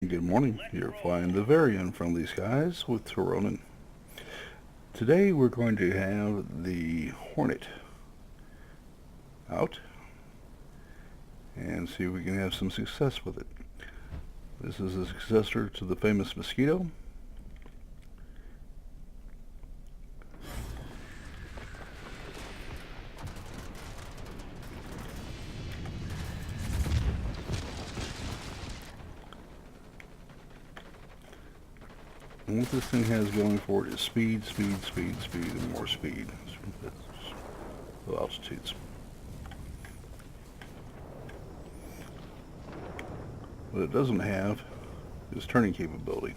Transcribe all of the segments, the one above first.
Good morning. You're flying the very unfriendly skies with Tironan. Today we're going to have the Hornet out and see if we can have some success with it. This is a successor to the famous Mosquito. And what this thing has going for it is speed, speed, speed, speed, and more speed. That's the altitudes. What it doesn't have is turning capability.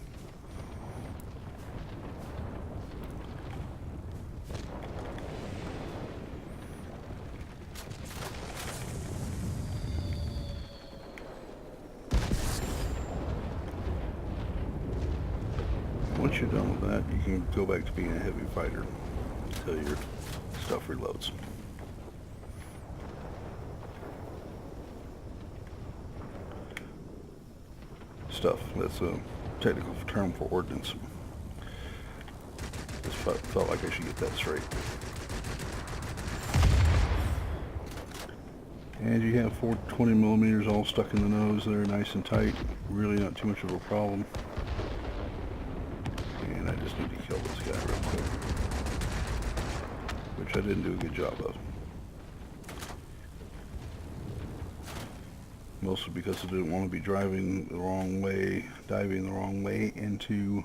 Once you're done with that, you can go back to being a heavy fighter until your stuff reloads. Stuff, that's a technical term for ordnance. Just felt like I should get that straight. And you have 420 millimeters all stuck in the nose there, nice and tight. Really not too much of a problem. And I just need to kill this guy real quick, which I didn't do a good job of. Mostly because I didn't want to be driving the wrong way, diving the wrong way into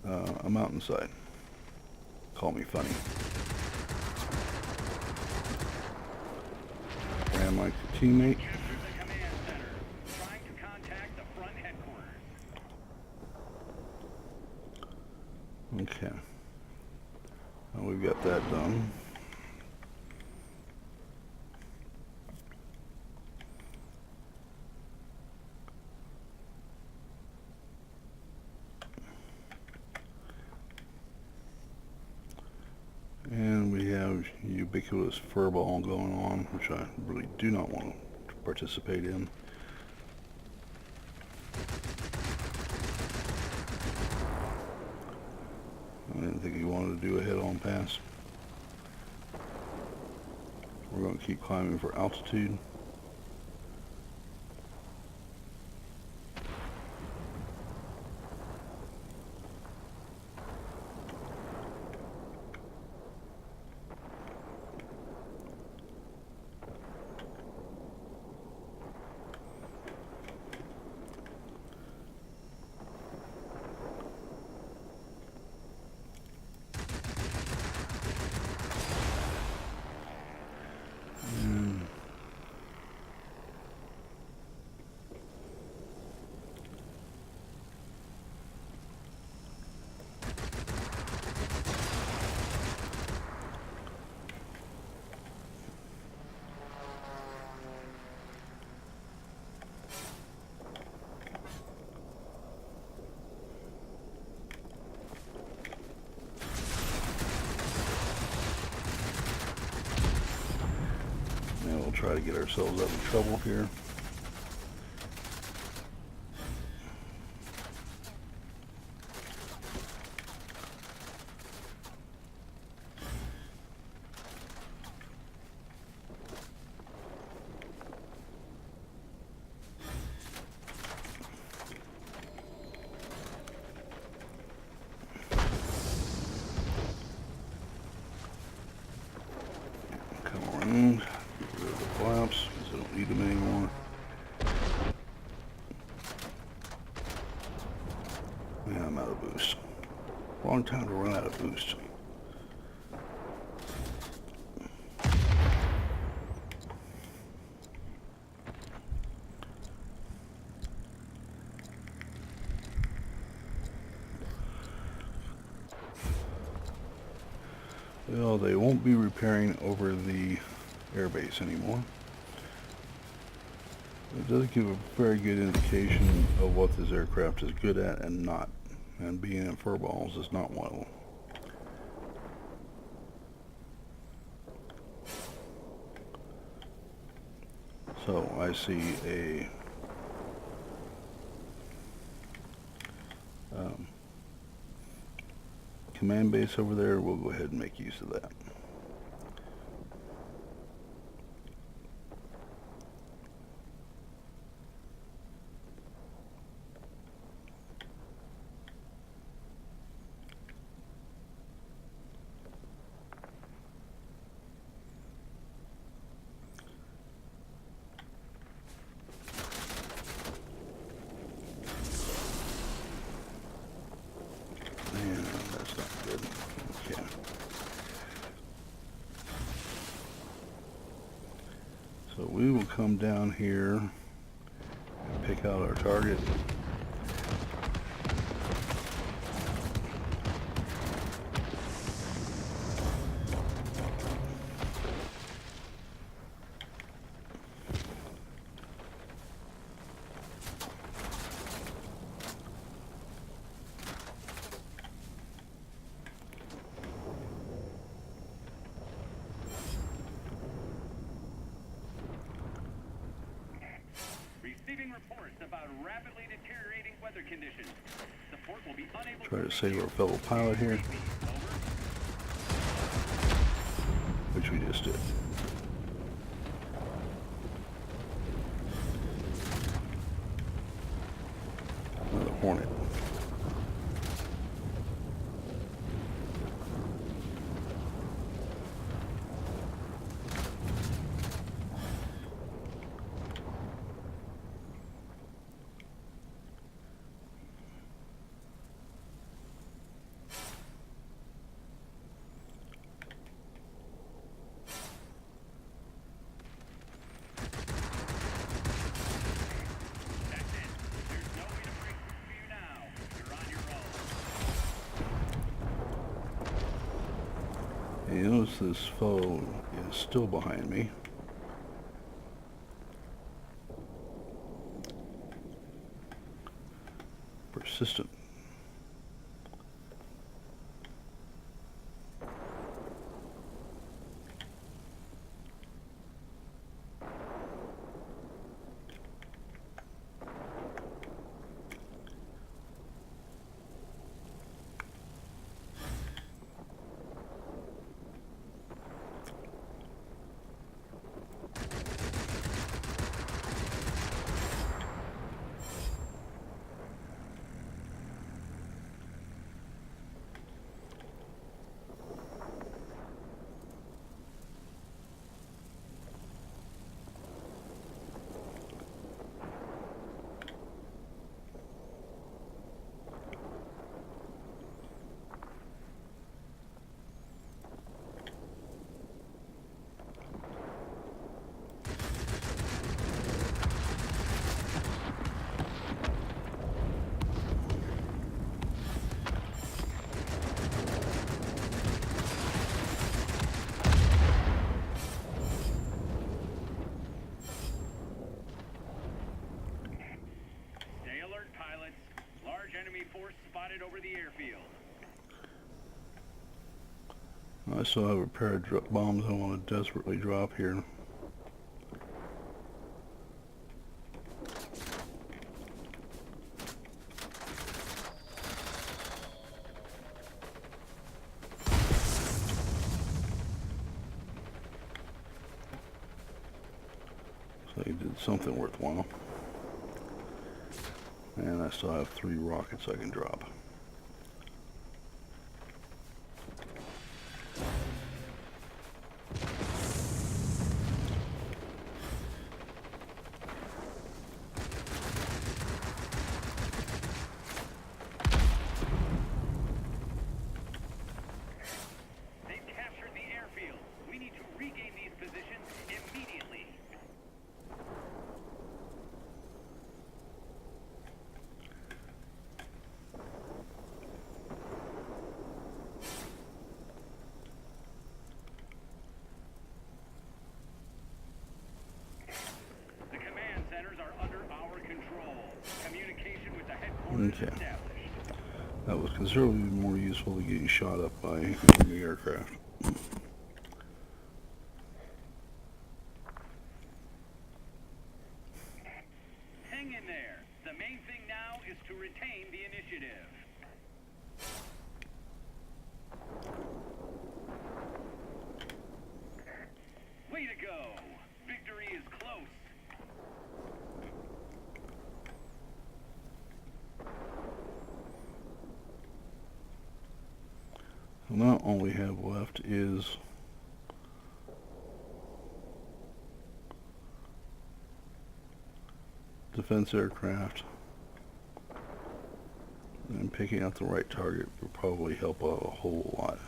a mountainside. Call me funny. Ran like a teammate. Okay. Well, we've got that done. And we have ubiquitous furball going on, which I really do not want to participate in. I didn't think he wanted to do a head-on pass. We're going to keep climbing for altitude. And we'll try to get ourselves out of trouble here. Come on, get rid of the flaps because I don't need them anymore. And I'm out of boost. Wrong time to run out of boost. Well, they won't be repairing over the airbase anymore. It does give a very good indication of what this aircraft is good at and not. And being in furballs is not one of them. So I see a command base over there, we'll go ahead and make use of that. So we will come down here and pick out our target. Reports about rapidly deteriorating weather conditions. The fort will be unable Try to save our fellow pilot here, which we just did. Another Hornet. You notice this foe is still behind me. Persistent. Enemy force spotted over the airfield. I still have a pair of bombs I want to desperately drop here. So you did something worthwhile. And I still have 3 rockets I can drop. They've captured the airfield. We need to regain these positions immediately. Okay. That was considerably more useful than getting shot up by the aircraft. Hang in there. The main thing now is to retain the initiative. Now all we have left is defense aircraft, and picking out the right target will probably help out a whole lot.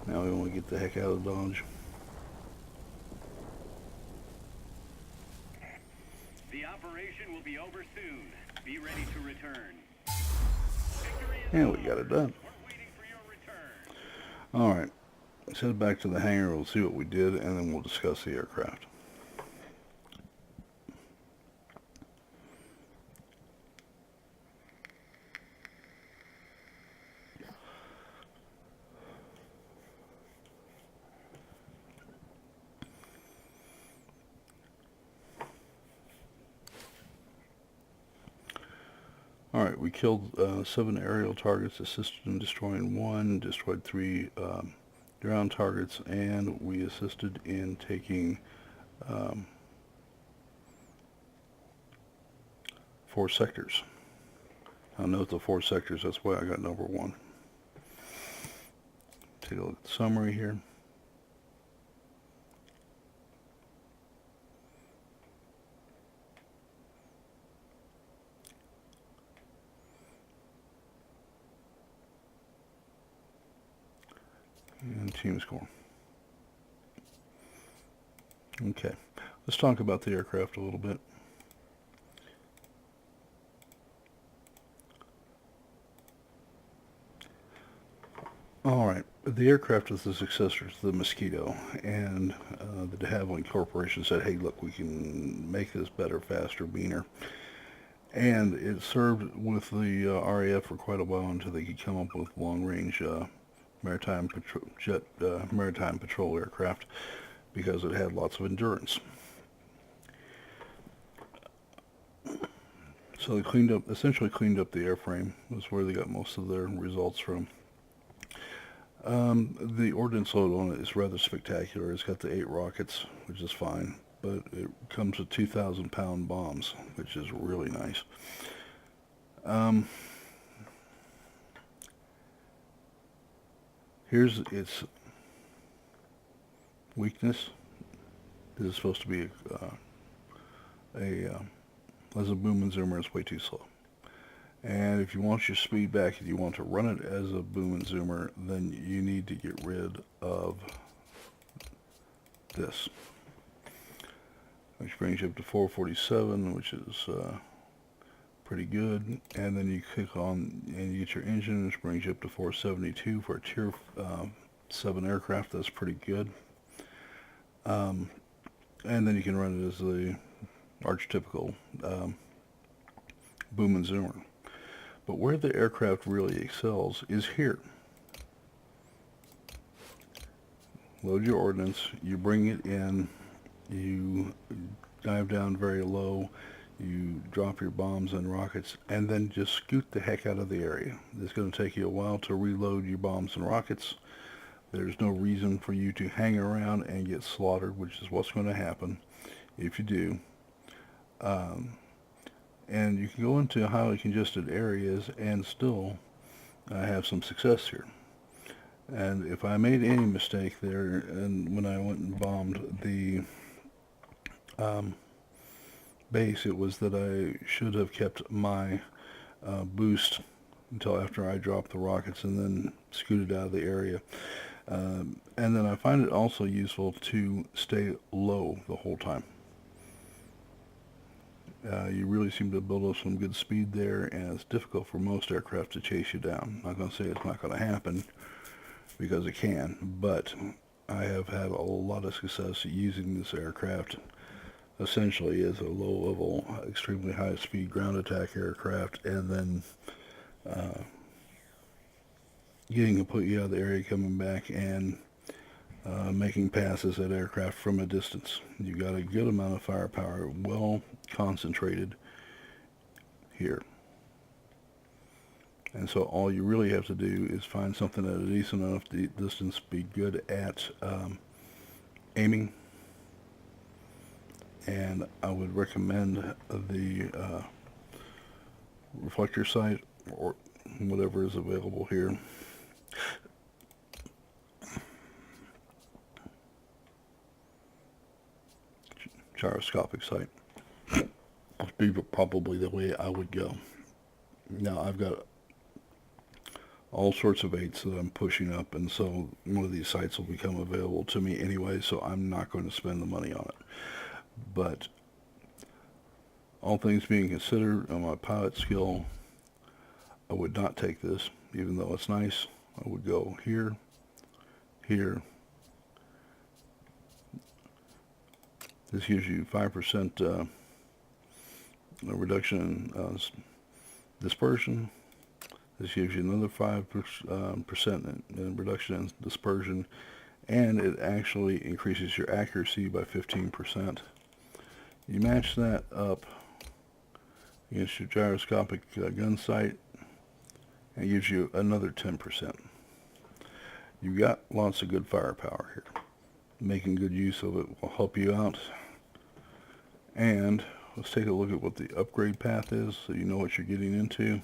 Now we want to get the heck out of Dodge. The operation will be over soon. Be ready to return. Victory is And we got it done. We're waiting for your return. Alright, let's head back to the hangar, we'll see what we did, and then we'll discuss the aircraft. Alright, we killed 7 aerial targets, assisted in destroying 1, destroyed 3 ground targets, and we assisted in taking 4 sectors. I'll note the 4 sectors, that's why I got number 1. Take a look at the summary here. And team score. Okay, let's talk about the aircraft a little bit. Alright, the aircraft is the successor to the Mosquito, and the de Havilland Corporation said, hey look, we can make this better, faster, meaner. And it served with the RAF for quite a while until they could come up with long-range maritime patrol aircraft, because it had lots of endurance. So they essentially cleaned up the airframe. That's where they got most of their results from. The ordnance load on it is rather spectacular. It's got the 8 rockets, which is fine, but it comes with 2,000-pound bombs, which is really nice. Here's its weakness. This is supposed to be as a boom and zoomer, it's way too slow. And if you want your speed back and you want to run it as a boom and zoomer, then you need to get rid of this, which brings you up to 447, which is pretty good. And then you click on and you get your engine, which brings you up to 472 for a tier 7 aircraft. That's pretty good. And then you can run it as the archetypical boom and zoomer. But where the aircraft really excels is here. Load your ordnance, you bring it in, you dive down very low, you drop your bombs and rockets, and then just scoot the heck out of the area. It's going to take you a while to reload your bombs and rockets. There's no reason for you to hang around and get slaughtered, which is what's going to happen if you do. And you can go into highly congested areas and still have some success here. And if I made any mistake there, and when I went and bombed the base, it was that I should have kept my boost until after I dropped the rockets and then scooted out of the area. And then I find it also useful to stay low the whole time. You really seem to build up some good speed there, and it's difficult for most aircraft to chase you down. I'm not going to say it's not going to happen, because it can, but I have had a lot of success using this aircraft essentially as a low-level, extremely high-speed ground attack aircraft, and then getting completely out of the area, coming back, and making passes at aircraft from a distance. You got a good amount of firepower, well concentrated here. And so all you really have to do is find something at a decent enough distance, be good at aiming, and I would recommend the reflector sight or whatever is available here. Gyroscopic sight would be probably the way I would go. Now I've got all sorts of 8s that I'm pushing up, and so one of these sites will become available to me anyway, so I'm not going to spend the money on it. But all things being considered, on my pilot skill, I would not take this, even though it's nice. I would go here, here. This gives you 5% reduction in dispersion. This gives you another 5% in reduction in dispersion, and it actually increases your accuracy by 15%. You match that up against your gyroscopic gun sight, and it gives you another 10%. You've got lots of good firepower here. Making good use of it will help you out. And let's take a look at what the upgrade path is, so you know what you're getting into.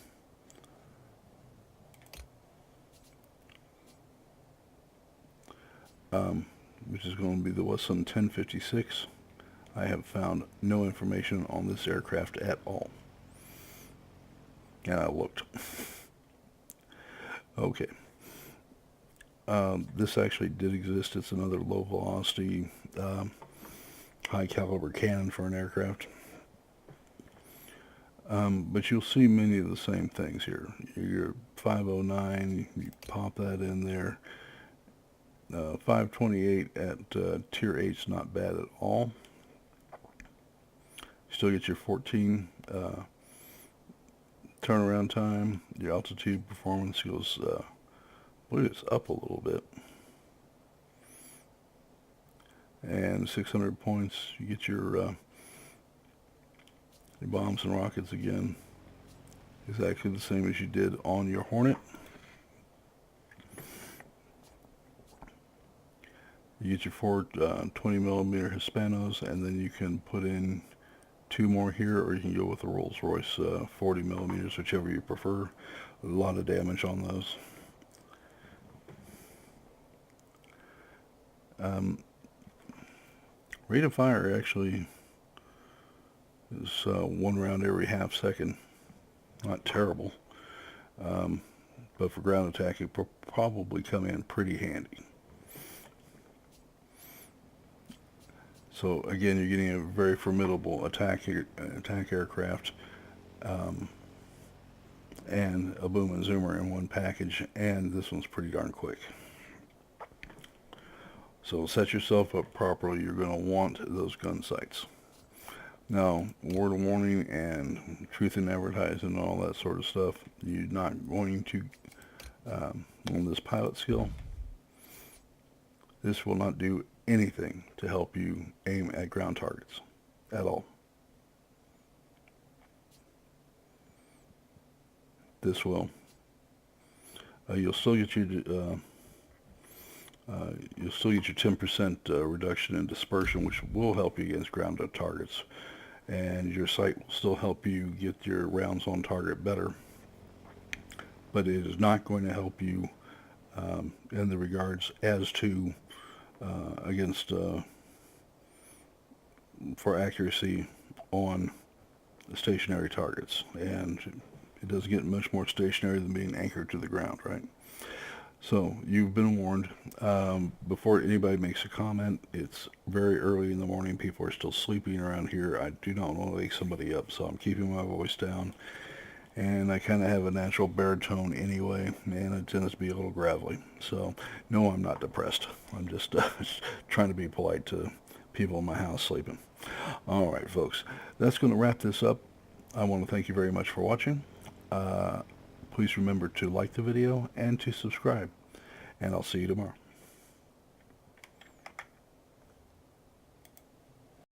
Which is going to be the Wesson 1056. I have found no information on this aircraft at all. And I looked. Okay. This actually did exist. It's another low velocity, high caliber cannon for an aircraft. But you'll see many of the same things here. Your 509, you pop that in there. 528 at tier 8 is not bad at all. You still get your 14 turnaround time. Your altitude performance goes, I believe it's up a little bit. And 600 points. You get your bombs and rockets again. Exactly the same as you did on your Hornet. You get your 4 20mm Hispanos, and then you can put in 2 more here, or you can go with the Rolls-Royce 40mm, whichever you prefer. A lot of damage on those. Rate of fire actually is 1 round every half second. Not terrible, but for ground attack it will probably come in pretty handy. So again, you're getting a very formidable attack aircraft, and a boom and zoomer in one package, and this one's pretty darn quick. So set yourself up properly. You're going to want those gun sights. Now, word of warning and truth in advertising and all that sort of stuff, you're not going to, on this pilot skill, this will not do anything to help you aim at ground targets at all. This will. You'll still get your 10% reduction in dispersion, which will help you against ground targets, and your sight will still help you get your rounds on target better. But it is not going to help you in the regards as to against for accuracy on stationary targets, and it doesn't get much more stationary than being anchored to the ground, right? So, you've been warned. Before anybody makes a comment, it's very early in the morning. People are still sleeping around here. I do not want to wake somebody up, so I'm keeping my voice down. And I kind of have a natural baritone anyway, and it tends to be a little gravelly. So, no, I'm not depressed. I'm just trying to be polite to people in my house sleeping. All right, folks, that's going to wrap this up. I want to thank you very much for watching. Please remember to like the video and to subscribe. And I'll see you tomorrow.